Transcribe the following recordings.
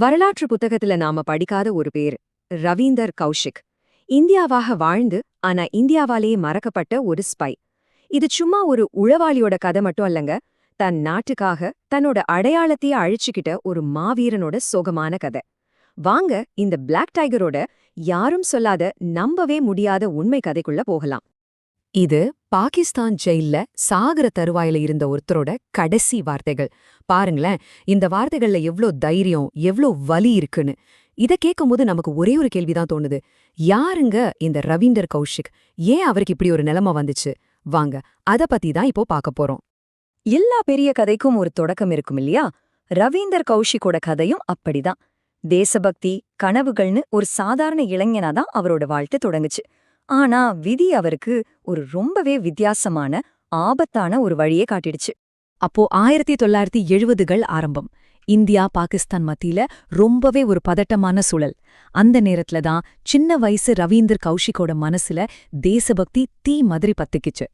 வரலாற்று புத்தகத்துல நாம படிக்காத ஒரு பேர் ரவீந்தர் கௌஷிக். இந்தியாவாக வாழ்ந்து ஆனா இந்தியாவாலேயே மறக்கப்பட்ட ஒரு ஸ்பை. இது சும்மா ஒரு உளவாளியோட கதை மட்டும் அல்லங்க, தன் நாட்டுக்காக தன்னோட அடையாளத்தையே அழிச்சுக்கிட்ட ஒரு மாவீரனோட சோகமான கதை. வாங்க இந்த பிளாக் டைகரோட யாரும் சொல்லாத நம்பவே முடியாத உண்மை கதைக்குள்ள போகலாம். இது பாகிஸ்தான் ஜெயில்ல சாகர தருவாயில இருந்த ஒருத்தரோட கடைசி வார்த்தைகள். பாருங்களேன், இந்த வார்த்தைகள்ல எவ்ளோ தைரியம், எவ்ளோ வலி இருக்குன்னு. இத கேட்கும்போது நமக்கு ஒரே ஒரு கேள்விதான் தோணுது. யாருங்க இந்த ரவீந்தர் கௌஷிக்? ஏன் அவருக்கு இப்படி ஒரு நிலைமை வந்துச்சு? வாங்க அத பத்தி தான் இப்போ பார்க்க போறோம். எல்லா பெரிய கதைக்கும் ஒரு தொடக்கம் இருக்கும் இல்லையா? ரவீந்தர் கௌஷிக்கோட கதையும் அப்படிதான். தேசபக்தி, கனவுகள்னு ஒரு சாதாரண இளைஞனாதான் அவரோட வாழ்க்கை தொடங்குச்சு. ஆனா விதி அவருக்கு ஒரு ரொம்பவே வித்தியாசமான, ஆபத்தான ஒரு வழியே காட்டிடுச்சு. அப்போ 1970கள் ஆரம்பம். இந்தியா பாகிஸ்தான் மத்தியில ரொம்பவே ஒரு பதட்டமான சூழல். அந்த நேரத்துல தான் சின்ன வயசு ரவீந்தர் கௌஷிக்கோட மனசுல தேசபக்தி தீ மாதிரி பத்துக்கிச்சு.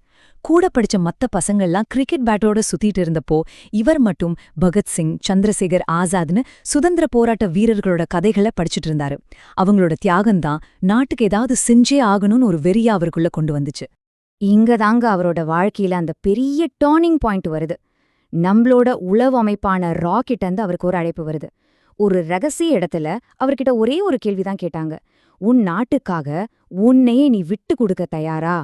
கூட படிச்ச மத்த பசங்கள்லாம் கிரிக்கெட் பேட்டோட சுத்திட்டு இருந்தப்போ இவர் மட்டும் பகத்சிங், சந்திரசேகர் ஆசாத்னு சுதந்திர போராட்ட வீரர்களோட கதைகளை படிச்சுட்டு இருந்தாரு. அவங்களோட தியாகம்தான் நாட்டுக்கு ஏதாவது செஞ்சே ஆகணும்னு ஒரு வெறியா அவருக்குள்ள கொண்டு வந்துச்சு. இங்கதாங்க அவரோட வாழ்க்கையில அந்த பெரிய டர்னிங் பாயிண்ட் வருது. நம்மளோட உளவு அமைப்பான ராக்கெட் அவருக்கு ஒரு அழைப்பு வருது. ஒரு ரகசிய இடத்துல அவர்கிட்ட ஒரே ஒரு கேள்விதான் கேட்டாங்க. உன் நாட்டுக்காக உன்னையே நீ விட்டு கொடுக்க தயாரா?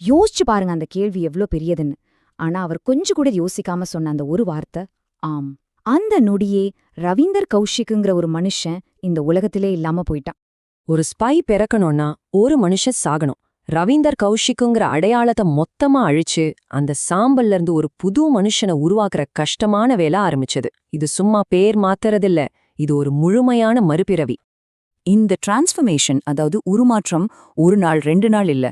யோசிச்சு பாருங்க அந்த கேள்வி எவ்ளோ பெரியதுன்னு. ஆனா அவர் கொஞ்சம் கூட யோசிக்காம சொன்ன அந்த ஒரு வார்த்தை, ஆம். அந்த நொடியே ரவீந்தர் கௌஷிக்குங்கிற ஒரு மனுஷன் இந்த உலகத்திலே இல்லாம போயிட்டான். ஒரு ஸ்பை பிறக்கணும்னா ஒரு மனுஷன் சாகணும். ரவீந்தர் கௌஷிக்குங்கிற அடையாளத்தை மொத்தமா அழிச்சு அந்த சாம்பல்ல இருந்து ஒரு புது மனுஷனை உருவாக்குற கஷ்டமான வேலை ஆரம்பிச்சது. இது சும்மா பேர் மாத்துறதில்ல, இது ஒரு முழுமையான மறுபிறவி. இந்த டிரான்ஸ்ஃபர்மேஷன், அதாவது உருமாற்றம், ஒரு நாள் 2 நாள் இல்ல,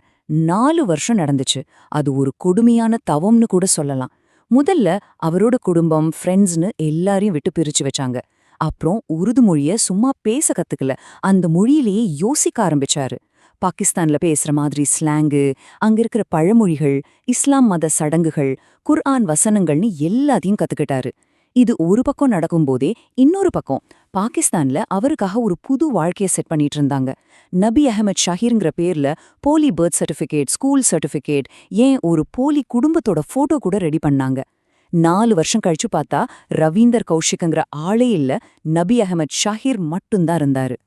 4 வருஷம் நடந்துச்சு. அது ஒரு கொடுமையான தவம்னு கூட சொல்லலாம். முதல்ல அவரோட குடும்பம், ஃப்ரெண்ட்ஸ்னு எல்லாரையும் விட்டு பிரிச்சு வச்சாங்க. அப்புறம் உருது மொழிய சும்மா பேச கத்துக்கல, அந்த மொழியிலேயே யோசிக்க ஆரம்பிச்சாரு. பாகிஸ்தான்ல பேசுற மாதிரி ஸ்லாங்கு, அங்க இருக்கிற பழமொழிகள், இஸ்லாம் மத சடங்குகள், குர்ஆன் வசனங்கள்னு எல்லாத்தையும் கத்துக்கிட்டாரு. இது ஒரு பக்கம் நடக்கும்போதே இன்னொரு பக்கம் பாகிஸ்தான்ல அவருக்காக ஒரு புது வாழ்க்கையை செட் பண்ணிட்டு இருந்தாங்க. நபி அஹமத் ஷஹீர்ங்கிற பேர்ல போலி பர்த் சர்டிஃபிகேட், ஸ்கூல் சர்டிஃபிகேட், ஏன் ஒரு போலி குடும்பத்தோட போட்டோ கூட ரெடி பண்ணாங்க. 4 வருஷம் கழிச்சு பார்த்தா ரவீந்தர் கௌஷிக்ங்கிற ஆளே இல்ல, நபி அஹமத் ஷஹீர் மட்டும்தான் இருந்தாரு.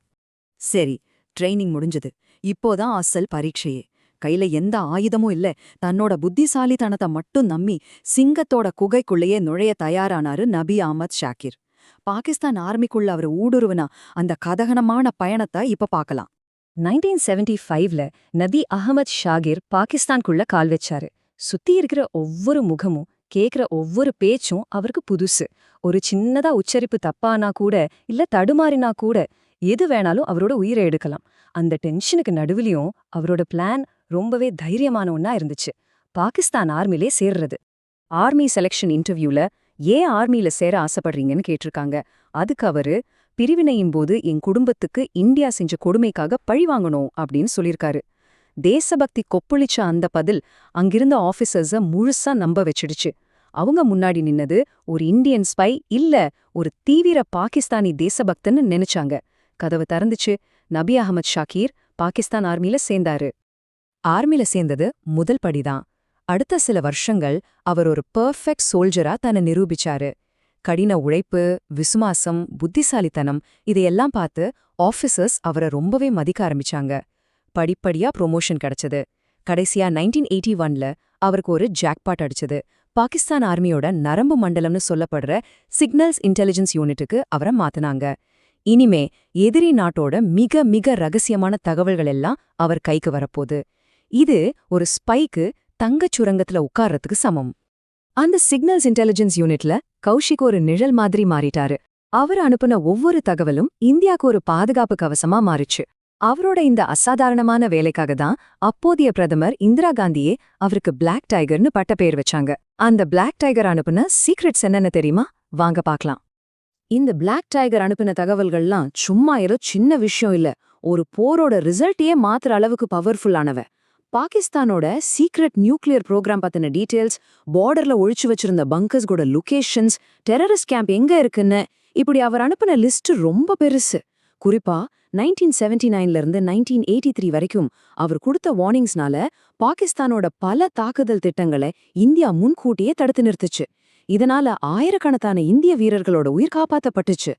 சரி, ட்ரைனிங் முடிஞ்சது. இப்போதான் அசல் பரீட்சையே. கையில எந்த ஆயுதமும் இல்ல, தன்னோட புத்திசாலித்தனத்தை மட்டும் நம்பி சிங்கத்தோட குகைக்குள்ளேயே நுழைய தயாரானாரு நபி அஹ்மத் ஷாக்கிர். பாகிஸ்தான் ஆர்மிக்குள்ள அவர் ஊடுருவனா அந்த கதகனமான பயணத்தை இப்ப பார்க்கலாம். 1975ல நபி அஹ்மத் ஷாகிர் பாகிஸ்தான்குள்ள கால் வச்சாரு. சுத்தி இருக்கிற ஒவ்வொரு முகமும், கேக்குற ஒவ்வொரு பேச்சும் அவருக்கு புதுசு. ஒரு சின்னதா உச்சரிப்பு தப்பானா கூட, இல்ல தடுமாறினா கூட, எது வேணாலும் அவரோட உயிரை எடுக்கலாம். அந்த டென்ஷனுக்கு நடுவுலயும் அவரோட பிளான் ரொம்பவே தைரியமான ஒன்னா இருந்துச்சு. பாகிஸ்தான் ஆர்மிலே சேர்றது. ஆர்மி செலக்ஷன் இன்டர்வியூல ஏன் ஆர்மியில சேர ஆசைப்படுறீங்கன்னு கேட்டிருக்காங்க. அதுக்கு அவரு, பிரிவினையின் போது என் குடும்பத்துக்கு இந்தியா செஞ்ச கொடுமைக்காக பழி வாங்கணும் அப்படின்னு சொல்லியிருக்காரு. தேசபக்தி கொப்பளிச்ச அந்த பதில் அங்கிருந்த ஆபீசர்ஸ முழுசா நம்ப வச்சிடுச்சு. அவங்க முன்னாடி நின்னது ஒரு இந்தியன் ஸ்பை இல்ல, ஒரு தீவிர பாகிஸ்தானி தேசபக்தன்னு நினைச்சாங்க. கதவு திறந்துச்சு. நபி அஹ்மத் ஷாக்கீர் பாகிஸ்தான் ஆர்மியில சேர்ந்தாரு. ஆர்மில சேர்ந்தது முதல் படிதான். அடுத்த சில வருஷங்கள் அவர் ஒரு பெர்ஃபெக்ட் சோல்ஜரா தன்னை நிரூபிச்சாரு. கடின உழைப்பு, விசுவாசம், புத்திசாலித்தனம், இதையெல்லாம் பார்த்து ஆஃபீசர்ஸ் அவரை ரொம்பவே மதிக்க ஆரம்பிச்சாங்க. படிப்படியா ப்ரொமோஷன் கிடைச்சது. கடைசியா 1981ல அவருக்கு ஒரு ஜாக்பாட் அடிச்சது. பாகிஸ்தான் ஆர்மியோட நரம்பு மண்டலம்னு சொல்லப்படுற சிக்னல்ஸ் இன்டெலிஜென்ஸ் யூனிட்டுக்கு அவரை மாத்துனாங்க. இனிமே எதிரி நாட்டோட மிக மிக ரகசியமான தகவல்கள் எல்லாம் அவர் கைக்கு வரப்போகுது. இது ஒரு ஸ்பைக்கு தங்கச் சுரங்கத்துல உட்கார்றதுக்கு சமம். அந்த சிக்னல்ஸ் இன்டெலிஜென்ஸ் யூனிட்ல கௌஷிக் ஒரு நிழல் மாதிரி மாறிட்டாரு. அவர் அனுப்புன ஒவ்வொரு தகவலும் இந்தியாவுக்கு ஒரு பாதுகாப்பு கவசமா மாறிச்சு. அவரோட இந்த அசாதாரணமான வேலைக்காக தான் அப்போதைய பிரதமர் இந்திரா காந்தியே அவருக்கு பிளாக் டைகர்னு பட்ட பேர் வச்சாங்க. அந்த பிளாக் டைகர் அனுப்புன சீக்ரெட்ஸ் என்னன்னு தெரியுமா? வாங்க பார்க்கலாம். இந்த பிளாக் டைகர் அனுப்பின தகவல்கள்லாம் சும்மா ஏதோ சின்ன விஷயம் இல்ல, ஒரு போரோட ரிசல்ட்டையே மாத்துற அளவுக்கு பவர்ஃபுல்லானவ. பாகிஸ்தானோட சீக்ரெட் நியூக்ளியர் ப்ரோக்ராம் பத்தின டீடைல்ஸ், பார்டர்ல ஒழிச்சு வச்சிருந்த பங்கர்ஸ்கோட லொகேஷன்ஸ், டெரரிஸ்ட் கேம்ப் எங்க இருக்குன்னு இப்படி அவர் அனுப்பின லிஸ்ட் ரொம்ப பெருசு. குறிப்பா 1979ல இருந்து 1983 வரைக்கும் அவர் கொடுத்த வார்னிங்ஸ்னால பாகிஸ்தானோட பல தாக்குதல் திட்டங்களை இந்தியா முன்கூட்டியே தடுத்து நிறுத்துச்சு. இதனால ஆயிரக்கணக்கான இந்திய வீரர்களோட உயிர் காப்பாத்தப்பட்டுச்சு.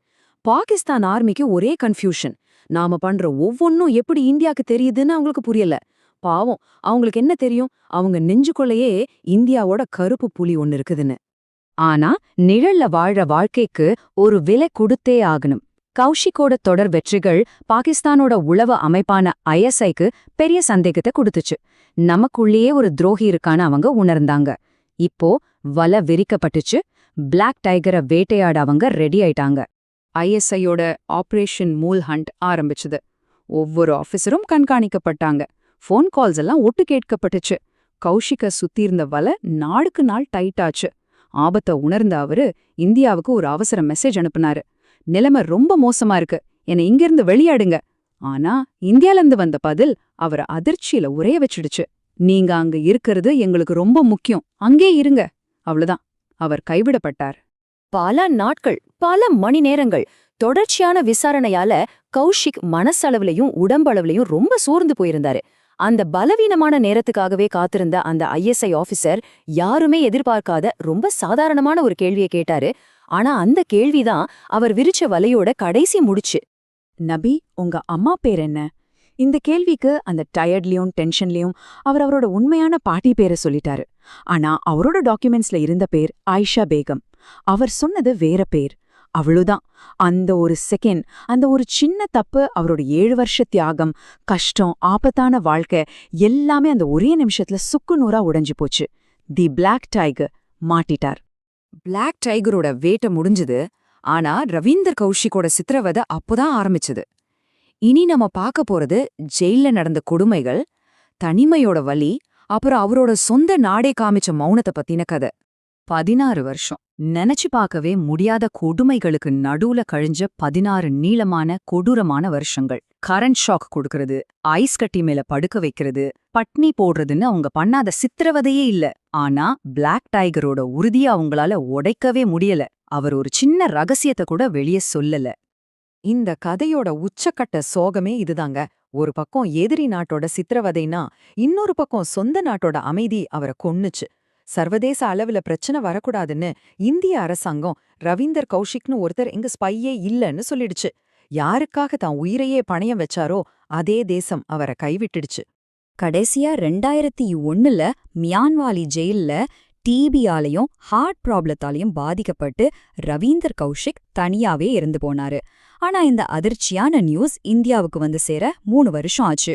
பாகிஸ்தான் ஆர்மிக்கு ஒரே கன்ஃபியூஷன். நாம பண்ற ஒவ்வொன்னும் எப்படி இந்தியாக்கு தெரியுதுன்னு அவங்களுக்கு புரியல. பாவம், அவங்களுக்கு என்ன தெரியும், அவங்க நெஞ்சுக்குள்ளேயே இந்தியாவோட கருப்பு புலி ஒன்னு இருக்குதுன்னு. ஆனா நிழல்ல வாழ்ற வாழ்க்கைக்கு ஒரு விலை கொடுத்தே ஆகணும். கௌஷிக்கோட தொடர் வெற்றிகள் பாகிஸ்தானோட உளவு அமைப்பான ISIக்கு பெரிய சந்தேகத்தை கொடுத்துச்சு. நமக்குள்ளேயே ஒரு துரோகி இருக்கான்னு அவங்க உணர்ந்தாங்க. இப்போ வலை விரிக்கப்பட்டுச்சு. பிளாக் டைகரை வேட்டையாட அவங்க ரெடி ஆயிட்டாங்க. ISIயோட ஆபரேஷன் மூல் ஹண்ட் ஆரம்பிச்சுது. ஒவ்வொரு ஆபீசரும் கண்காணிக்கப்பட்டாங்க. ஃபோன் கால்ஸ் எல்லாம் ஒட்டு கேட்கப்பட்டுச்சு. கௌஷிக்க சுத்தி இருந்த வலை நாளுக்கு நாள் டைட்டாச்சு. ஆபத்தை உணர்ந்த அவரு இந்தியாவுக்கு ஒரு அவசர மெசேஜ் அனுப்புனாரு. நிலைமை ரொம்ப மோசமா இருக்கு, என்னை இங்கிருந்து வெளியாடுங்க. ஆனா இந்தியால வந்த பதில் அவரை அதிர்ச்சியில உரைய வச்சிடுச்சு. நீங்க அங்க இருக்கிறது எங்களுக்கு ரொம்ப முக்கியம், அங்கே இருங்க. அவ்வளவுதான், அவர் கைவிடப்பட்டார். பல நாட்கள், பல மணி நேரங்கள் தொடர்ச்சியான விசாரணையால கௌஷிக் மனசளவுலயும் உடம்பளவுலயும் ரொம்ப சோர்ந்து போயிருந்தாரு. அந்த பலவீனமான நேரத்துக்காகவே காத்திருந்த அந்த ISI ஆபீசர் யாருமே எதிர்பார்க்காத ரொம்ப சாதாரணமான ஒரு கேள்வியை கேட்டாரு. ஆனா அந்த கேள்விதான் அவர் விரிச்ச வலையோட கடைசி முடிச்சு. நபி, உங்க அம்மா பேர் என்ன? இந்த கேள்விக்கு அந்த டயர்ட்லயும் டென்ஷன்லயும் அவரோட உண்மையான பாட்டி பேரை சொல்லிட்டாரு. ஆனா அவரோட டாக்குமெண்ட்ஸ்ல இருந்த பேர் ஆயிஷா பேகம். அவர் சொன்னது வேற பேர். அவ்வளவுதான். அந்த ஒரு செகண்ட், அந்த ஒரு சின்ன தப்பு அவரோட 7 வருஷ தியாகம், கஷ்டம், ஆபத்தான வாழ்க்கை எல்லாமே அந்த ஒரே நிமிஷத்துல சுக்குநூறா உடைஞ்சு போச்சு. தி பிளாக் டைகர் மாட்டிட்டார். பிளாக் டைகரோட வேட்டை முடிஞ்சது. ஆனா ரவீந்தர் கௌஷிக்கோட சித்திரவதை அப்போதான் ஆரம்பிச்சது. இனி நம்ம பார்க்க போறது ஜெயில்ல நடந்த கொடுமைகள், தனிமையோட வலி, அப்புறம் அவரோட சொந்த நாடே காமிச்ச மௌனத்தை பத்தின கதை. 16 வருஷம் நினைச்சு பார்க்கவே முடியாத கொடுமைகளுக்கு நடுவுல கழிஞ்ச 16 நீளமான கொடூரமான வருஷங்கள். கரண்ட் ஷாக் கொடுக்கறது, ஐஸ் கட்டி மேல படுக்க வைக்கிறது, பட்னி போடுறதுன்னு அவங்க பண்ணாத சித்திரவதையே இல்ல. ஆனா பிளாக் டைகரோட உறுதியை அவங்களால உடைக்கவே முடியல. அவர் ஒரு சின்ன ரகசியத்தை கூட வெளியே சொல்லல. இந்த கதையோட உச்சக்கட்ட சோகமே இதுதாங்க. ஒரு பக்கம் எதிரி நாட்டோட சித்திரவதைனா, இன்னொரு பக்கம் சொந்த நாட்டோட அமைதி அவரை கொன்னுச்சு. சர்வதேச அளவுல பிரச்சனை வரக்கூடாதுன்னு இந்திய அரசாங்கம் ரவீந்தர் கௌஷிக்னு ஒருத்தர் எங்க ஸ்பையே இல்லன்னு சொல்லிடுச்சு. யாருக்காக தான் உயிரையே பணயம் வச்சாரோ அதே தேசம் அவரை கைவிட்டுடுச்சு. கடைசியா 2001ல மியான்வாலி ஜெயில்ல டிபியாலையும் ஹார்ட் ப்ராப்ளத்தாலையும் பாதிக்கப்பட்டு ரவீந்தர் கௌஷிக் தனியாவே இறந்து போனாரு. ஆனா இந்த அதிர்ச்சியான நியூஸ் இந்தியாவுக்கு வந்து சேர 3 வருஷம் ஆச்சு.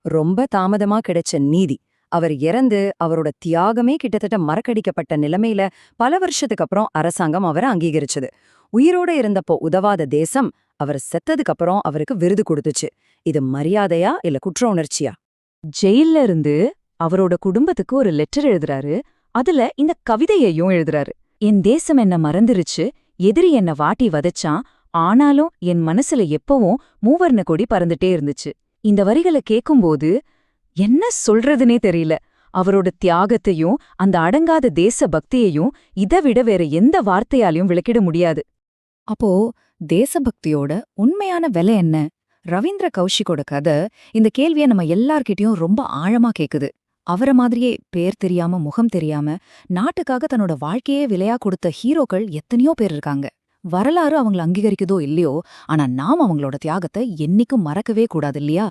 ரொம்ப தாமதமா கிடைச்ச நீதி. அவர் இறந்து அவரோட தியாகமே கிட்டத்தட்ட மறக்கடிக்கப்பட்ட நிலைமையில பல வருஷத்துக்கு அப்புறம் அரசாங்கம் அவரை அங்கீகரிச்சது. உயிரோட இருந்தப்போ உதவாத தேசம் அவர் செத்ததுக்கு அப்புறம் அவருக்கு விருது கொடுத்துச்சு. இது மரியாதையா இல்ல குற்ற உணர்ச்சியா? ஜெயில்ல இருந்து அவரோட குடும்பத்துக்கு ஒரு லெட்டர் எழுதுறாரு. அதுல இந்த கவிதையையும் எழுதுறாரு. என் தேசம் என்ன மறந்துருச்சு, எதிரி என்ன வாட்டி வதச்சான், ஆனாலும் என் மனசுல எப்பவும் மூவர்ண கொடி பறந்துட்டே இருந்துச்சு. இந்த வரிகளை கேட்கும்போது என்ன சொல்றதுனே தெரியல. அவரோட தியாகத்தையும் அந்த அடங்காத தேச பக்தியையும் இதை விட வேற எந்த வார்த்தையாலையும் விளக்கிட முடியாது. அப்போ தேசபக்தியோட உண்மையான விலை என்ன? ரவீந்திர கௌஷிக்கோட கதை இந்த கேள்வியை நம்ம எல்லார்கிட்டயும் ரொம்ப ஆழமா கேக்குது. அவரை மாதிரியே பேர் தெரியாம முகம் தெரியாம நாட்டுக்காக தன்னோட வாழ்க்கையே விலையா கொடுத்த ஹீரோக்கள் எத்தனையோ பேர் இருக்காங்க. வரலாறு அவங்கள அங்கீகரிக்குதோ இல்லையோ, ஆனா நாம் அவங்களோட தியாகத்தை என்னைக்கும் மறக்கவே கூடாது இல்லையா?